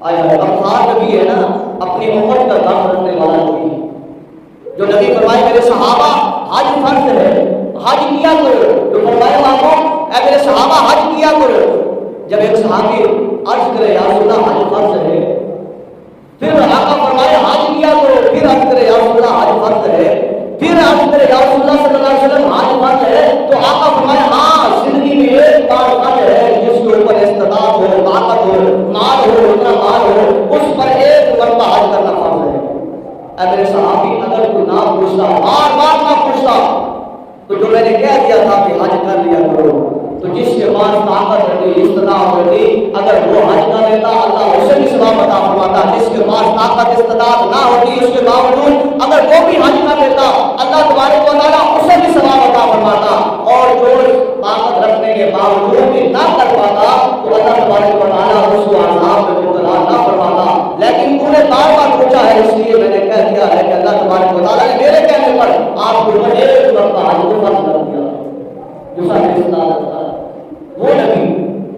غفار نبی ہے نا، اپنی امت کا غم رکھنے والا نبی ہے، جو نبی فرمائے میرے صحابہ حج فرض ہے، حج کیا کرو، جو فرمائے بابو اے میرے صحابہ حج کیا کرو۔ جب ایک صحابی عرض کرے یا رسول اللہ حج فرض ہے، پھر آقا فرمائے حج کیا کرو، پھر عرض کرے یا رسول اللہ حج فرض ہے، پھر عرض کرے یا رسول اللہ صلی اللہ علیہ وسلم حج فرض ہے، تو آقا فرمائے ہاں زندگی میں ایک بار فرض ہے، جس کے اوپر استطاعت ہو، طاقت ہو، مال ہو، اتنا مال ہو، اس پر ایک مرتبہ حج کرنا فرض ہے۔ اے میرے صحابی اگر تو نہ پوچھتا، بار بار نہ پوچھتا، تو جو میں نے کہہ دیا تھا کہ حج کر لیا کرو، تو جس کے پاس طاقت ہوتی، استطاعت ہوتی، اگر وہ حج کر لیتا اللہ اسے بھی ثواب عطا فرماتا۔ جس کے پاس طاقت استطاعت نہ ہوتی، اس کے باوجود اگر وہ بھی حج کر لیتا اللہ تبارک و تعالیٰ اسے بھی ثواب عطا فرماتا، اور جو طاقت رکھنے کے باوجود بھی نہ کر پاتا تو اللہ تبارک و تعالیٰ اس کو عذاب میں مبتلا نہ فرماتا۔ لیکن تو نے بار بار پوچھا ہے، اس لیے میں نے کہہ دیا ہے کہ اللہ تبارک و تعالیٰ نے میرے کہنے پر آپ کو ایک مرتبہ حج کو فرض کر دیا۔